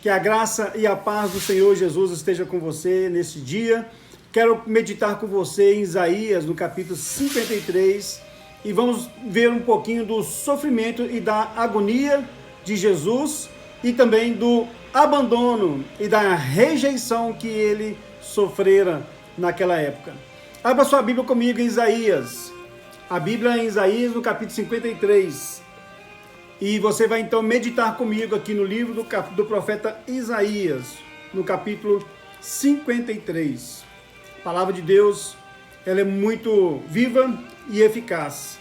Que a graça e a paz do Senhor Jesus esteja com você nesse dia. Quero meditar com você em Isaías, no capítulo 53, e vamos ver um pouquinho do sofrimento e da agonia de Jesus e também do abandono e da rejeição que ele sofrera naquela época. Abra sua Bíblia comigo em Isaías. A Bíblia é em Isaías, no capítulo 53. E você vai então meditar comigo aqui no livro do profeta Isaías, no capítulo 53. A palavra de Deus, ela é muito viva e eficaz.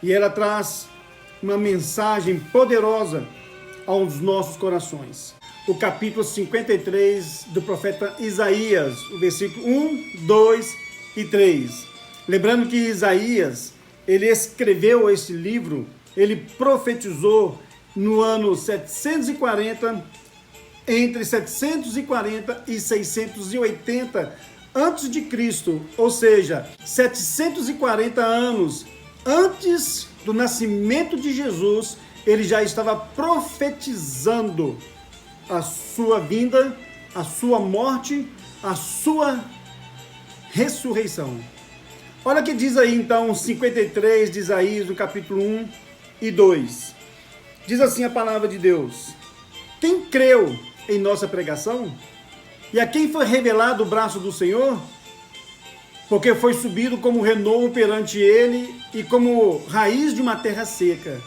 E ela traz uma mensagem poderosa aos nossos corações. O capítulo 53 do profeta Isaías, o versículo 1, 2 e 3. Lembrando que Isaías, ele escreveu esse livro, ele profetizou no ano 740, entre 740 e 680 antes de Cristo, ou seja, 740 anos antes do nascimento de Jesus, ele já estava profetizando a sua vinda, a sua morte, a sua ressurreição. Olha o que diz aí então 53 de Isaías, no capítulo 1 e 2. Diz assim a palavra de Deus: quem creu em nossa pregação? E a quem foi revelado o braço do Senhor? Porque foi subido como renovo perante ele e como raiz de uma terra seca.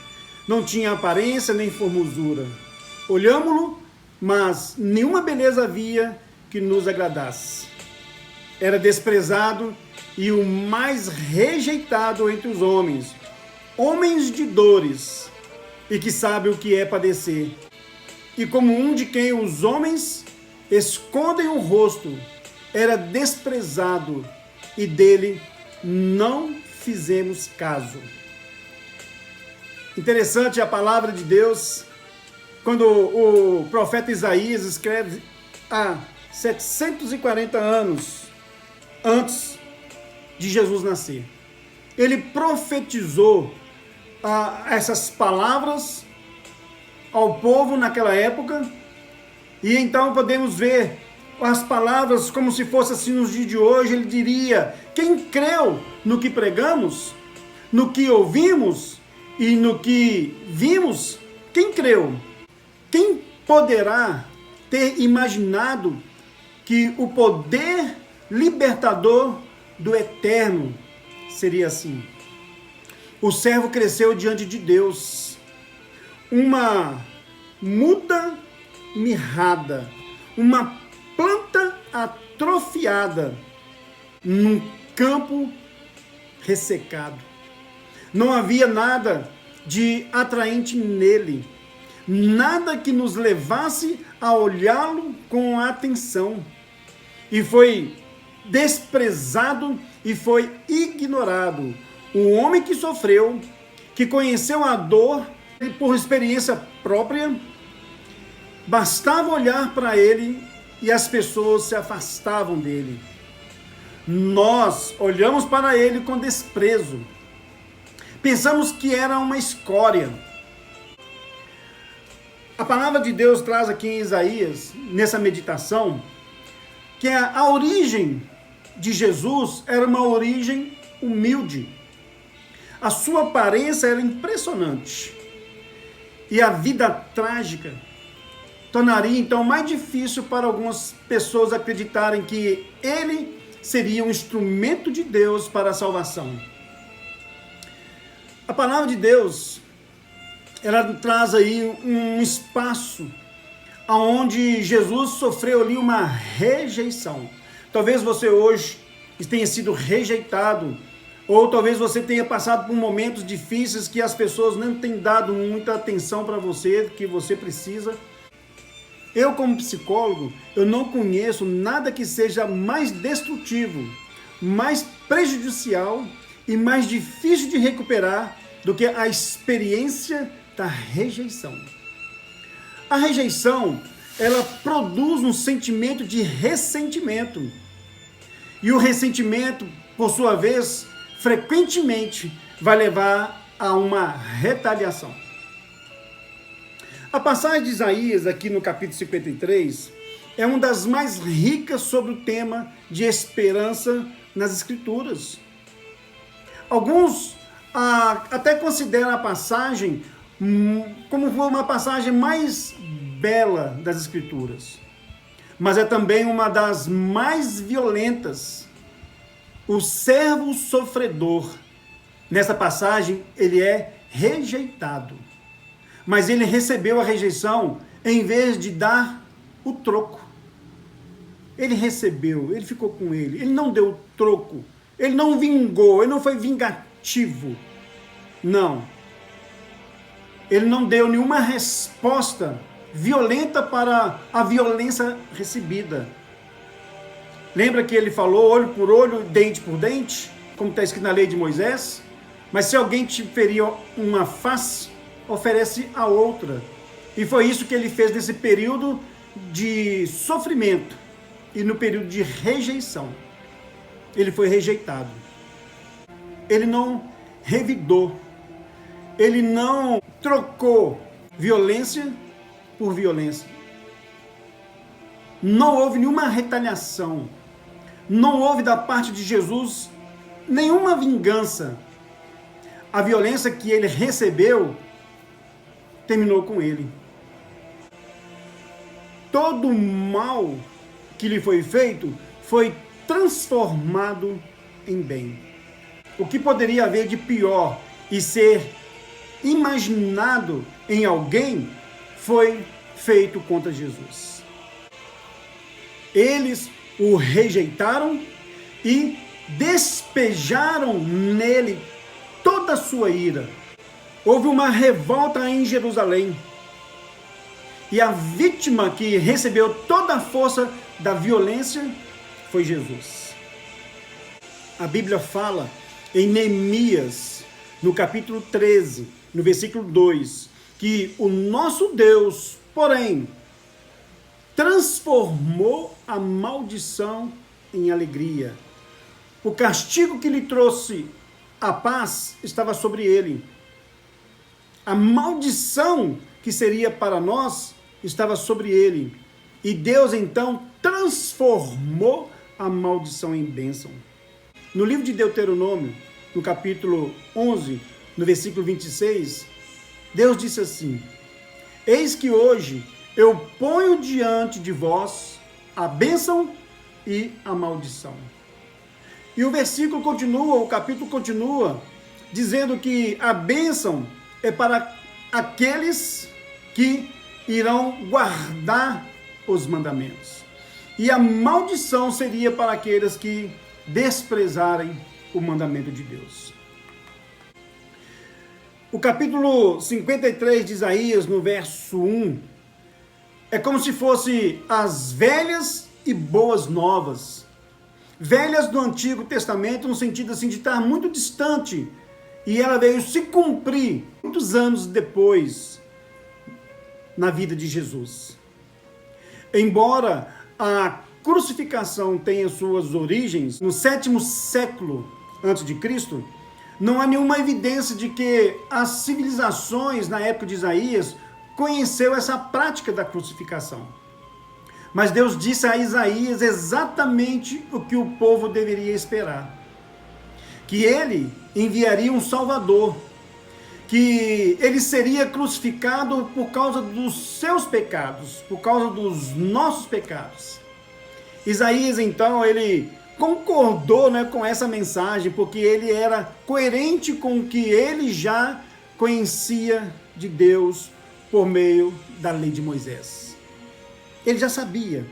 Não tinha aparência nem formosura. Olhámo-lo, mas nenhuma beleza havia que nos agradasse. Era desprezado e o mais rejeitado entre os homens, homens de dores, e que sabe o que é padecer. E como um de quem os homens escondem o rosto, era desprezado, e dele não fizemos caso. Interessante a palavra de Deus, quando o profeta Isaías escreve há 740 anos antes de Jesus nascer. Ele profetizou essas palavras ao povo naquela época, e então podemos ver as palavras como se fosse assim nos dias de hoje. Ele diria: quem creu no que pregamos, no que ouvimos e no que vimos, quem creu? Quem poderá ter imaginado que o poder libertador do Eterno seria assim? O servo cresceu diante de Deus, uma muda mirrada, uma planta atrofiada num campo ressecado. Não havia nada de atraente nele, nada que nos levasse a olhá-lo com atenção. E foi desprezado e foi ignorado. Um homem que sofreu, que conheceu a dor e por experiência própria, bastava olhar para ele e as pessoas se afastavam dele. Nós olhamos para ele com desprezo. Pensamos que era uma escória. A palavra de Deus traz aqui em Isaías, nessa meditação, que a origem de Jesus era uma origem humilde. A sua aparência era impressionante. E a vida trágica tornaria então mais difícil para algumas pessoas acreditarem que ele seria um instrumento de Deus para a salvação. A palavra de Deus, ela traz aí um espaço onde Jesus sofreu ali uma rejeição. Talvez você hoje tenha sido rejeitado, ou talvez você tenha passado por momentos difíceis que as pessoas não têm dado muita atenção para você, que você precisa. Eu, como psicólogo, eu não conheço nada que seja mais destrutivo, mais prejudicial e mais difícil de recuperar do que a experiência da rejeição. A rejeição, ela produz um sentimento de ressentimento. E o ressentimento, por sua vez, frequentemente vai levar a uma retaliação. A passagem de Isaías, aqui no capítulo 53, é uma das mais ricas sobre o tema de esperança nas Escrituras. Alguns até consideram a passagem como uma passagem mais bela das Escrituras, mas é também uma das mais violentas. O servo sofredor, nessa passagem, ele é rejeitado, mas ele recebeu a rejeição em vez de dar o troco. Ele recebeu, ele ficou com ele não deu troco, ele não vingou, ele não foi vingativo, não. Ele não deu nenhuma resposta violenta para a violência recebida. Lembra que ele falou olho por olho, dente por dente, como está escrito na lei de Moisés? Mas se alguém te ferir uma face, oferece a outra. E foi isso que ele fez nesse período de sofrimento e no período de rejeição. Ele foi rejeitado. Ele não revidou. Ele não trocou violência por violência. Não houve nenhuma retaliação. Não houve da parte de Jesus nenhuma vingança. A violência que ele recebeu terminou com ele. Todo o mal que lhe foi feito foi transformado em bem. O que poderia haver de pior e ser imaginado em alguém foi feito contra Jesus. Eles o rejeitaram e despejaram nele toda a sua ira. Houve uma revolta em Jerusalém. E a vítima que recebeu toda a força da violência foi Jesus. A Bíblia fala em Neemias, no capítulo 13, no versículo 2, que o nosso Deus, porém, transformou a maldição em alegria. O castigo que lhe trouxe a paz estava sobre ele. A maldição que seria para nós estava sobre ele. E Deus então transformou a maldição em bênção. No livro de Deuteronômio, no capítulo 11, no versículo 26, Deus disse assim: eis que hoje eu ponho diante de vós a bênção e a maldição. E o versículo continua, o capítulo continua, dizendo que a bênção é para aqueles que irão guardar os mandamentos. E a maldição seria para aqueles que desprezarem o mandamento de Deus. O capítulo 53 de Isaías, no verso 1, é como se fosse as velhas e boas novas. Velhas do Antigo Testamento, no sentido assim de estar muito distante, e ela veio se cumprir muitos anos depois na vida de Jesus. Embora a crucificação tenha suas origens no 7º século antes de Cristo, não há nenhuma evidência de que as civilizações na época de Isaías conheceu essa prática da crucificação. Mas Deus disse a Isaías exatamente o que o povo deveria esperar: que ele enviaria um Salvador, que ele seria crucificado por causa dos seus pecados, por causa dos nossos pecados. Isaías, então, ele concordou, com essa mensagem, porque ele era coerente com o que ele já conhecia de Deus por meio da lei de Moisés. Ele já sabia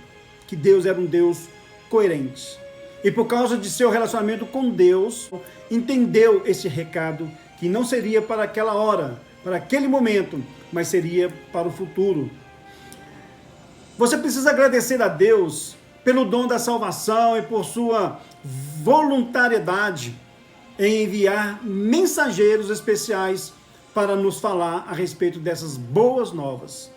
que Deus era um Deus coerente. E por causa de seu relacionamento com Deus, entendeu esse recado, que não seria para aquela hora, para aquele momento, mas seria para o futuro. Você precisa agradecer a Deus pelo dom da salvação e por sua voluntariedade em enviar mensageiros especiais para nos falar a respeito dessas boas novas.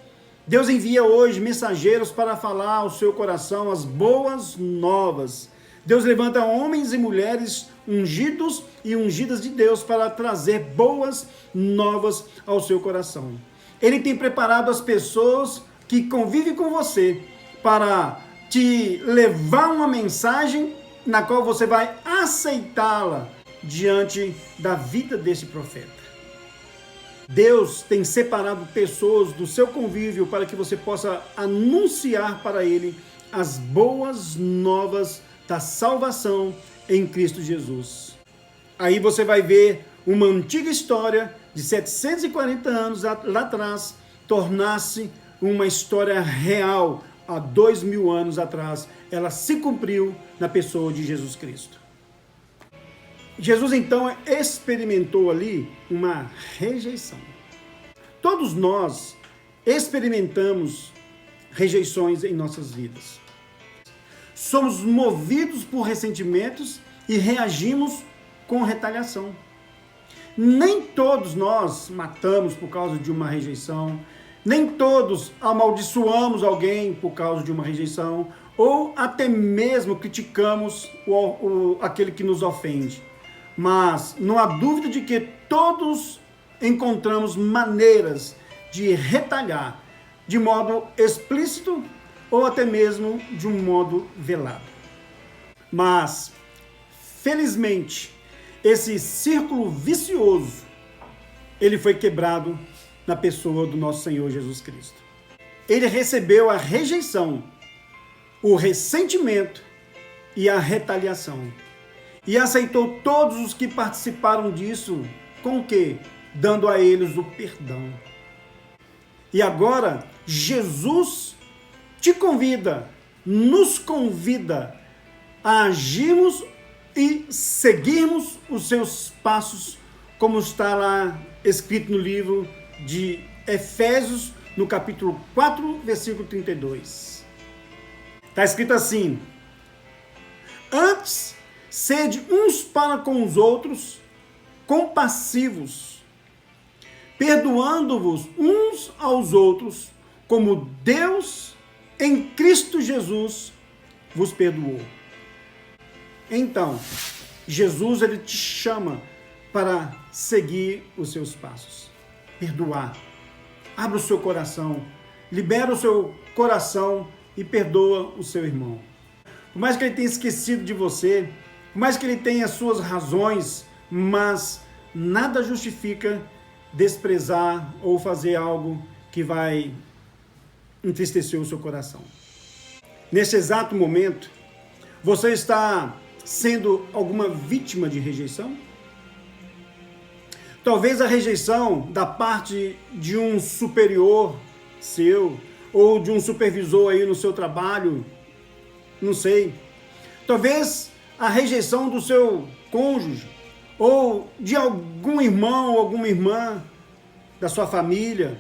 Deus envia hoje mensageiros para falar ao seu coração as boas novas. Deus levanta homens e mulheres ungidos e ungidas de Deus para trazer boas novas ao seu coração. Ele tem preparado as pessoas que convivem com você para te levar uma mensagem na qual você vai aceitá-la diante da vida desse profeta. Deus tem separado pessoas do seu convívio para que você possa anunciar para ele as boas novas da salvação em Cristo Jesus. Aí você vai ver uma antiga história de 740 anos lá atrás tornar-se uma história real há 2000 anos atrás. Ela se cumpriu na pessoa de Jesus Cristo. Jesus então experimentou ali uma rejeição. Todos nós experimentamos rejeições em nossas vidas. Somos movidos por ressentimentos e reagimos com retaliação. Nem todos nós matamos por causa de uma rejeição, nem todos amaldiçoamos alguém por causa de uma rejeição, ou até mesmo criticamos aquele que nos ofende. Mas não há dúvida de que todos encontramos maneiras de retalhar de modo explícito ou até mesmo de um modo velado. Mas, felizmente, esse círculo vicioso, ele foi quebrado na pessoa do nosso Senhor Jesus Cristo. Ele recebeu a rejeição, o ressentimento e a retaliação. E aceitou todos os que participaram disso, com o quê? Dando a eles o perdão. E agora, Jesus te convida, nos convida a agirmos e seguirmos os seus passos, como está lá escrito no livro de Efésios, no capítulo 4, versículo 32. Está escrito assim: antes, sede uns para com os outros, compassivos, perdoando-vos uns aos outros, como Deus em Cristo Jesus vos perdoou. Então, Jesus ele te chama para seguir os seus passos. Perdoar. Abra o seu coração, libera o seu coração e perdoa o seu irmão. Por mais que ele tenha esquecido de você, por mais que ele tenha suas razões, mas nada justifica desprezar ou fazer algo que vai entristecer o seu coração. Nesse exato momento, você está sendo alguma vítima de rejeição? Talvez a rejeição da parte de um superior seu, ou de um supervisor aí no seu trabalho, não sei. Talvez a rejeição do seu cônjuge, ou de algum irmão ou alguma irmã da sua família,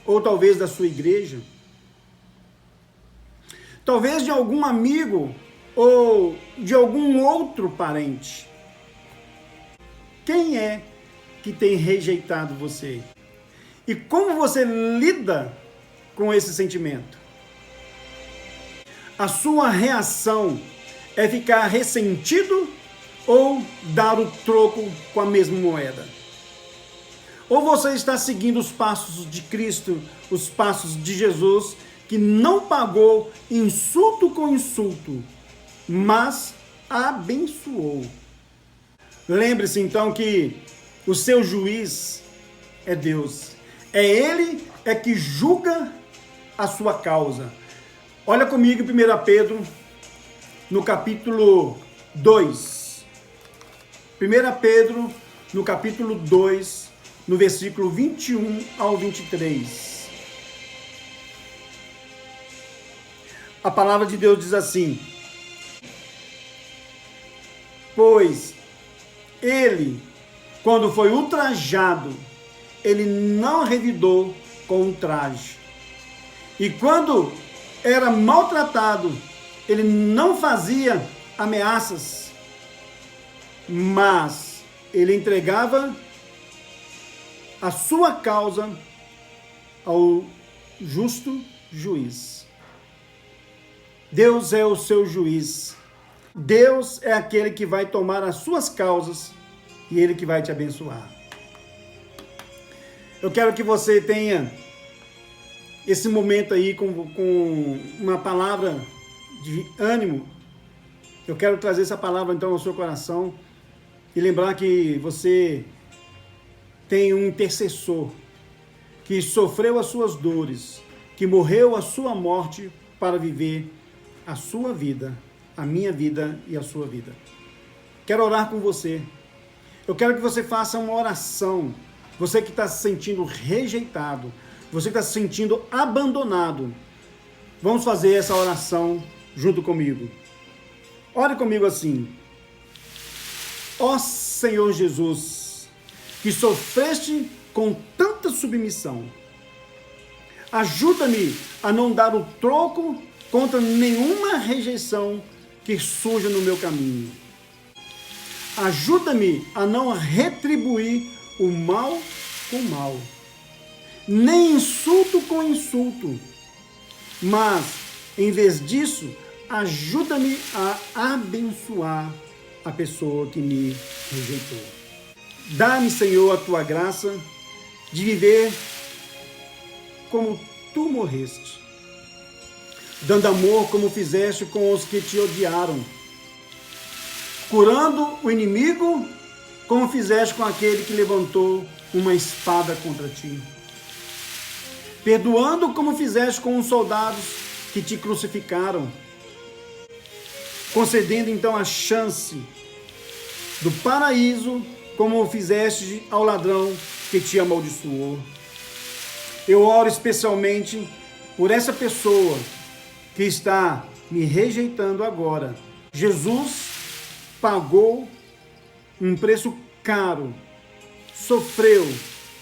ou talvez da sua igreja. Talvez de algum amigo ou de algum outro parente. Quem é que tem rejeitado você? E como você lida com esse sentimento? A sua reação é ficar ressentido ou dar o troco com a mesma moeda? Ou você está seguindo os passos de Cristo, os passos de Jesus, que não pagou insulto com insulto, mas abençoou? Lembre-se então que o seu juiz é Deus. É Ele que julga a sua causa. Olha comigo em 1 Pedro, no capítulo 2. 1 Pedro, no capítulo 2, no versículo 21 ao 23. A palavra de Deus diz assim: pois ele, quando foi ultrajado, ele não revidou com um traje. E quando era maltratado, ele não fazia ameaças, mas ele entregava a sua causa ao justo juiz. Deus é o seu juiz. Deus é aquele que vai tomar as suas causas e Ele que vai te abençoar. Eu quero que você tenha esse momento aí com uma palavra de ânimo. Eu quero trazer essa palavra então ao seu coração e lembrar que você tem um intercessor que sofreu as suas dores, que morreu a sua morte para viver a sua vida, a minha vida e a sua vida. Quero orar com você. Eu quero que você faça uma oração. Você que está se sentindo rejeitado, você que está se sentindo abandonado, vamos fazer essa oração junto comigo. Ore comigo assim. Ó Senhor Jesus, que sofreste com tanta submissão, ajuda-me a não dar o troco contra nenhuma rejeição que surja no meu caminho. Ajuda-me a não retribuir o mal com mal, nem insulto com insulto, mas, em vez disso, ajuda-me a abençoar a pessoa que me rejeitou. Dá-me, Senhor, a tua graça de viver como tu morreste, dando amor como fizeste com os que te odiaram, curando o inimigo como fizeste com aquele que levantou uma espada contra ti, perdoando como fizeste com os soldados que te crucificaram, concedendo então a chance do paraíso como fizeste ao ladrão que te amaldiçoou. Eu oro especialmente por essa pessoa que está me rejeitando agora. Jesus pagou um preço caro, sofreu,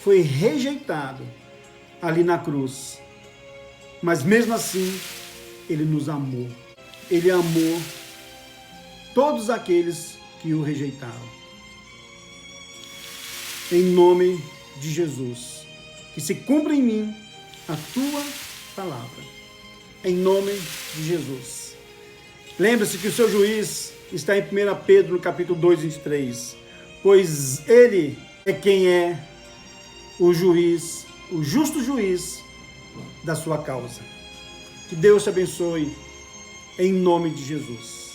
foi rejeitado ali na cruz. Mas mesmo assim, ele nos amou. Ele amou todos aqueles que o rejeitaram. Em nome de Jesus, que se cumpra em mim a tua palavra. Em nome de Jesus. Lembre-se que o seu juiz está em 1 Pedro, no capítulo 2, 23. Pois ele é quem é o juiz, o justo juiz da sua causa. Que Deus te abençoe, em nome de Jesus.